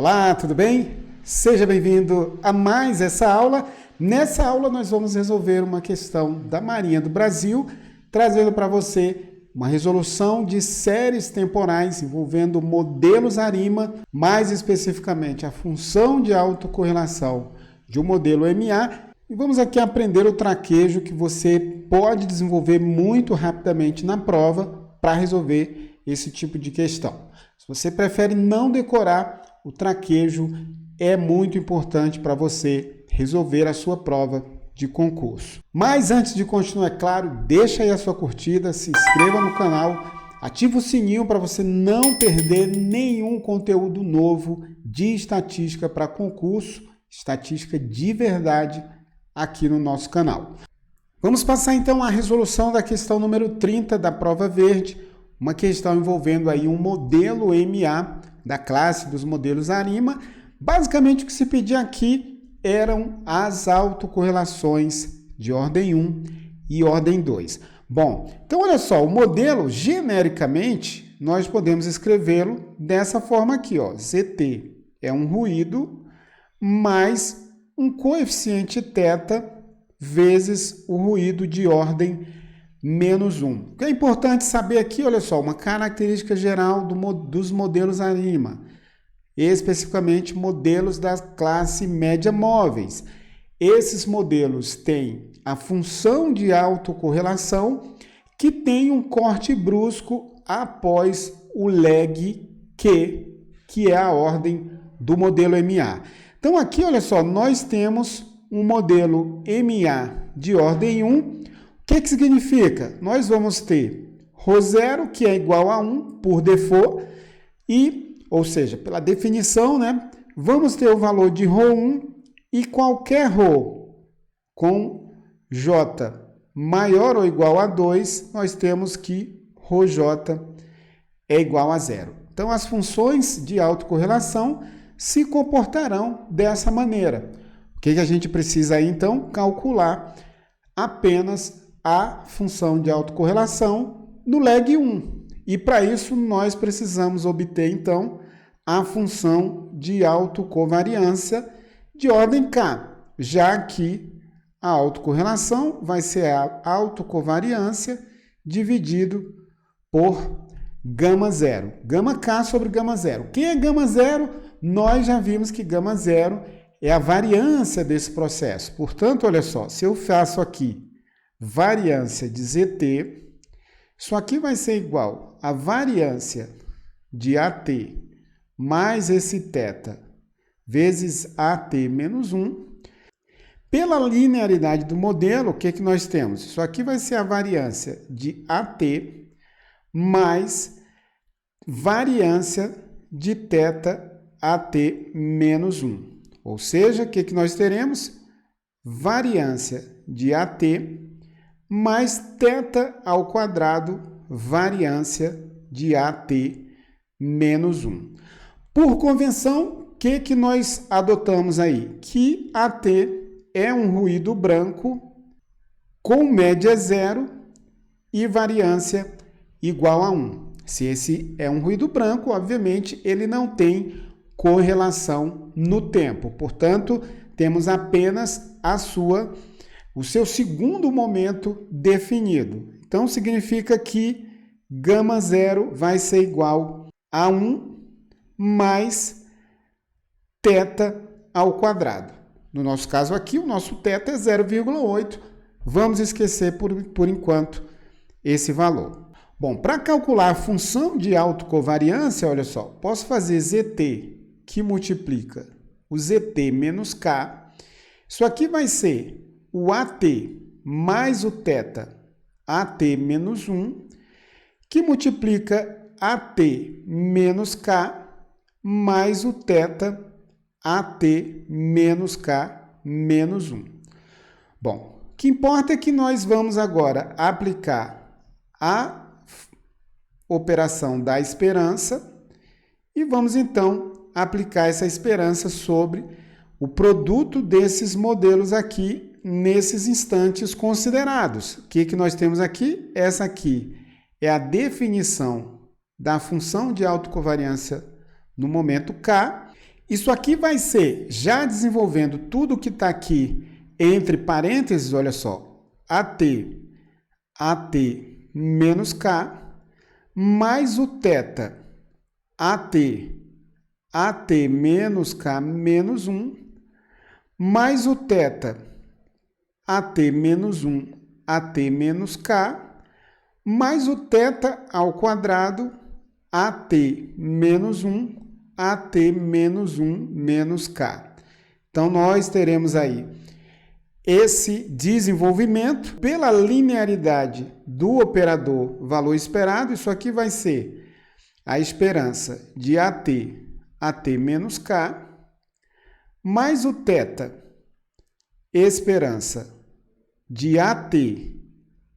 Olá, tudo bem? Seja bem-vindo a mais essa aula. Nessa aula nós vamos resolver uma questão da Marinha do Brasil, trazendo para você uma resolução de séries temporais envolvendo modelos ARIMA, mais especificamente a função de autocorrelação de um modelo MA. E vamos aqui aprender o traquejo que você pode desenvolver muito rapidamente na prova para resolver esse tipo de questão. Se você prefere não decorar, o traquejo é muito importante para você resolver a sua prova de concurso. Mas antes de continuar, é claro, deixa aí a sua curtida, se inscreva no canal, ativa o sininho para você não perder nenhum conteúdo novo de estatística para concurso, estatística de verdade aqui no nosso canal. Vamos passar então à resolução da questão número 30 da prova verde, uma questão envolvendo aí um modelo MA da classe dos modelos ARIMA. Basicamente o que se pedia aqui eram as autocorrelações de ordem 1 e ordem 2. Bom, então olha só, o modelo, genericamente, nós podemos escrevê-lo dessa forma aqui, ó. ZT é um ruído mais um coeficiente θ vezes o ruído de ordem menos 1. O que é importante saber aqui, olha só, uma característica geral dos modelos ARIMA, especificamente modelos da classe média móveis. Esses modelos têm a função de autocorrelação que tem um corte brusco após o lag Q, que é a ordem do modelo MA. Então aqui, olha só, nós temos um modelo MA de ordem 1. O que significa? Nós vamos ter ρ0, que é igual a 1 por default, ou seja, pela definição, né, vamos ter o valor de ρ1 e qualquer ρ com J maior ou igual a 2, nós temos que ρj é igual a 0. Então, as funções de autocorrelação se comportarão dessa maneira. O que a gente precisa aí, então? Calcular apenas a função de autocorrelação no lag 1. E para isso nós precisamos obter então a função de autocovariância de ordem K, já que a autocorrelação vai ser a autocovariância dividido por gama 0. Gama K sobre gama 0. Quem é gama 0? Nós já vimos que gama 0 é a variância desse processo. Portanto, olha só, se eu faço aqui variância de ZT, isso aqui vai ser igual a variância de AT mais esse θ vezes AT menos 1. Pela linearidade do modelo, o que nós temos? Isso aqui vai ser a variância de AT mais variância de θ AT menos 1. Ou seja, o que nós teremos? Variância de AT mais θ ao quadrado, variância de AT menos 1. Por convenção, o que nós adotamos aí? Que AT é um ruído branco com média 0 e variância igual a 1. Se esse é um ruído branco, obviamente, ele não tem correlação no tempo. Portanto, temos apenas o seu segundo momento definido. Então, significa que gama 0 vai ser igual a 1 mais θ ao quadrado. No nosso caso aqui, o nosso θ é 0,8. Vamos esquecer por enquanto esse valor. Bom, para calcular a função de autocovariância, olha só, posso fazer ZT que multiplica o ZT menos K. Isso aqui vai ser o AT mais o θ AT menos 1, que multiplica AT menos K mais o θ AT menos K menos 1. Bom, o que importa é que nós vamos agora aplicar a operação da esperança e vamos então aplicar essa esperança sobre o produto desses modelos aqui nesses instantes considerados. O que nós temos aqui? Essa aqui é a definição da função de autocovariância no momento K Isso aqui vai ser, já desenvolvendo tudo que está aqui entre parênteses, olha só, AT menos K, mais o θ, AT menos K menos 1, mais o θ, AT menos 1, AT menos K, mais o θ ao quadrado, AT menos 1, AT menos 1 menos K. Então, nós teremos aí esse desenvolvimento pela linearidade do operador valor esperado. Isso aqui vai ser a esperança de AT menos K, mais o θ, esperança de AT,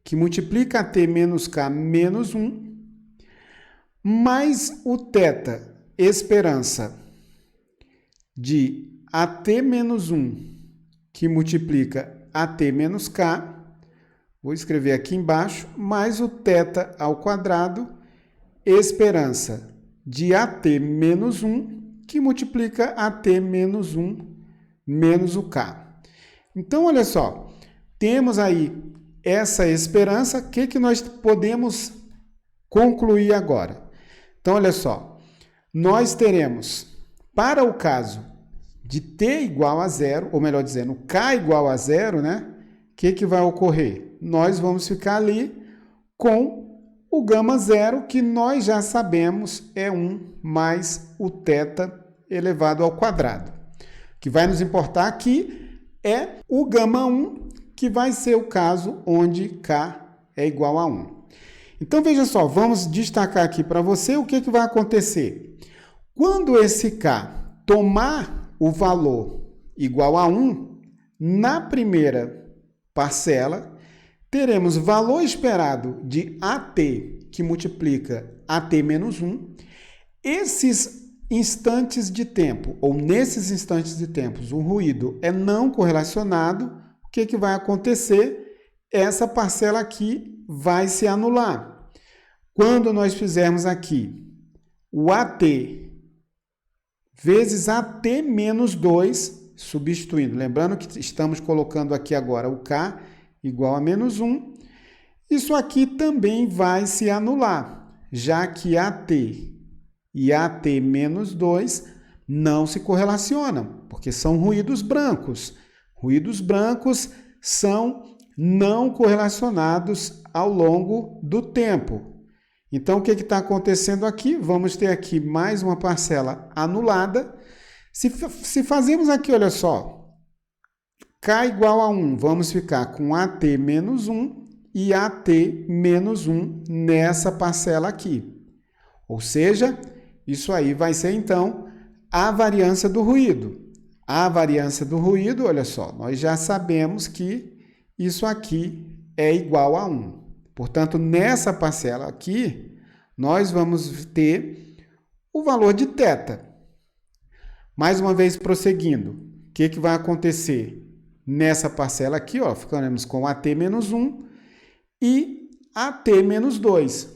que multiplica AT menos K menos 1, mais o θ, esperança de AT menos 1, que multiplica AT menos K, vou escrever aqui embaixo, mais o θ ao quadrado, esperança de AT menos 1, que multiplica AT menos 1 menos o K. Então, olha só, temos aí essa esperança. O que nós podemos concluir agora? Então, olha só, nós teremos, para o caso de t igual a zero, ou melhor dizendo, k igual a zero, né? O que vai ocorrer? Nós vamos ficar ali com o gama zero, que nós já sabemos é 1 mais o θ elevado ao quadrado. O que vai nos importar aqui é o gama 1, que vai ser o caso onde k é igual a 1. Então, veja só, vamos destacar aqui para você o que vai acontecer. Quando esse k tomar o valor igual a 1, na primeira parcela, teremos valor esperado de AT, que multiplica AT menos 1. Esses instantes de tempo, ou nesses instantes de tempo, o ruído é não correlacionado. O que vai acontecer? Essa parcela aqui vai se anular. Quando nós fizermos aqui o AT vezes AT menos 2, substituindo. Lembrando que estamos colocando aqui agora o K igual a menos 1. Isso aqui também vai se anular, já que AT e AT menos 2 não se correlacionam, porque são ruídos brancos. Ruídos brancos são não correlacionados ao longo do tempo. Então, o que está acontecendo aqui? Vamos ter aqui mais uma parcela anulada. Se fazemos aqui, olha só, k igual a 1, vamos ficar com AT menos 1 e AT menos 1 nessa parcela aqui. Ou seja, isso aí vai ser, então, a variância do ruído. A variância do ruído, olha só, nós já sabemos que isso aqui é igual a 1. Portanto, nessa parcela aqui, nós vamos ter o valor de θ. Mais uma vez, prosseguindo, o que vai acontecer? Nessa parcela aqui, ó, ficaremos com AT menos 1 e AT menos 2.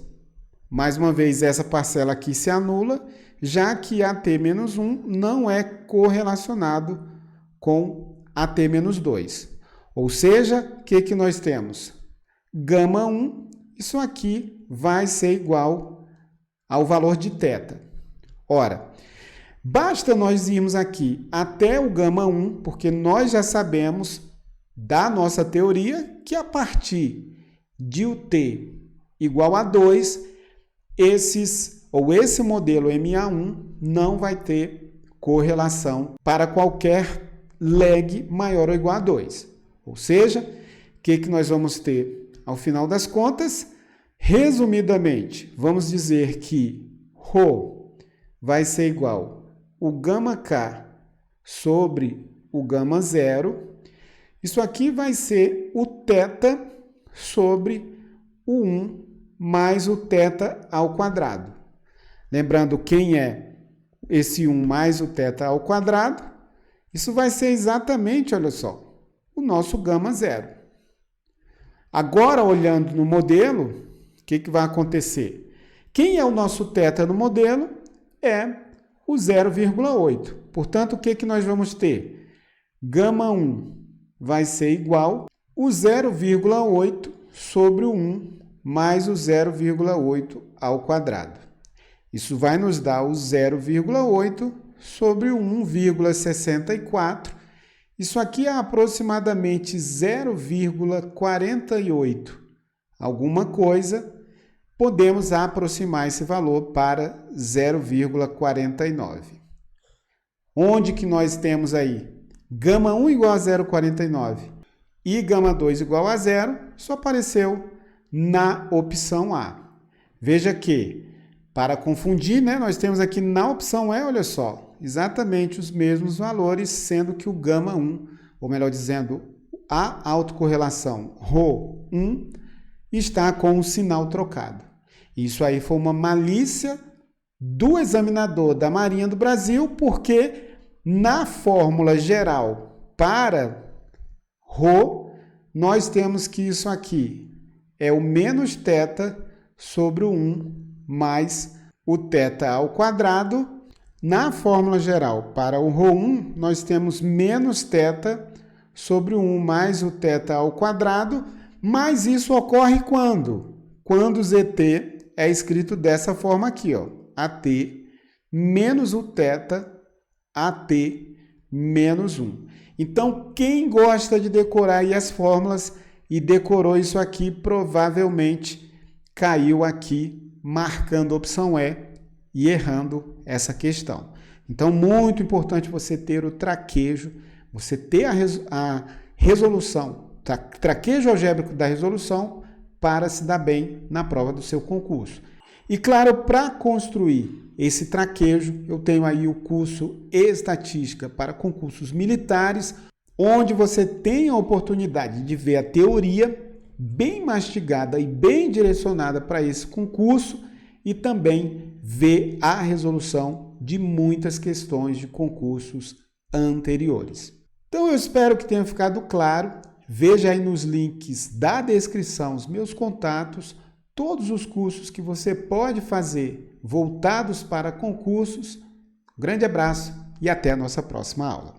Mais uma vez, essa parcela aqui se anula, já que AT menos 1 não é correlacionado com AT menos 2. Ou seja, o que nós temos? Gama 1, isso aqui vai ser igual ao valor de θ. Ora, basta nós irmos aqui até o gama 1, porque nós já sabemos da nossa teoria que a partir de o t igual a 2, esse modelo MA1 não vai ter correlação para qualquer lag maior ou igual a 2. Ou seja, o que nós vamos ter ao final das contas? Resumidamente, vamos dizer que ρ vai ser igual o gama k sobre o gama zero. Isso aqui vai ser o θ sobre o 1 mais o θ ao quadrado. Lembrando quem é esse 1 mais o θ ao quadrado, isso vai ser exatamente, olha só, o nosso gama zero. Agora, olhando no modelo, o que vai acontecer? Quem é o nosso θ no modelo? É o 0,8. Portanto, o que nós vamos ter? Gama 1 vai ser igual o 0,8 sobre o 1 mais o 0,8 ao quadrado. Isso vai nos dar o 0,8 sobre o 1,64. Isso aqui é aproximadamente 0,48 alguma coisa. Podemos aproximar esse valor para 0,49. Onde que nós temos aí? Gama 1 igual a 0,49 e gama 2 igual a 0, só apareceu na opção A. Veja que, para confundir, né, nós temos aqui na opção E, olha só, exatamente os mesmos valores, sendo que o gama 1, ou melhor dizendo, a autocorrelação ρ1, está com o sinal trocado. Isso aí foi uma malícia do examinador da Marinha do Brasil, porque na fórmula geral para ρ, nós temos que isso aqui é o menos θ sobre o 1 mais o θ ao quadrado. Na fórmula geral para o ρ1, nós temos menos θ sobre o 1 mais o θ ao quadrado, mas isso ocorre quando? Quando o ZT é escrito dessa forma aqui, ó, AT menos o θ AT menos 1. Então, quem gosta de decorar aí as fórmulas e decorou isso aqui, provavelmente caiu aqui marcando a opção E e errando essa questão. Então, muito importante você ter o traquejo, você ter a resolução, traquejo algébrico da resolução para se dar bem na prova do seu concurso. E claro, para construir esse traquejo, eu tenho aí o curso Estatística para concursos militares, onde você tem a oportunidade de ver a teoria bem mastigada e bem direcionada para esse concurso e também ver a resolução de muitas questões de concursos anteriores. Então eu espero que tenha ficado claro. Veja aí nos links da descrição os meus contatos, todos os cursos que você pode fazer voltados para concursos. Um grande abraço e até a nossa próxima aula.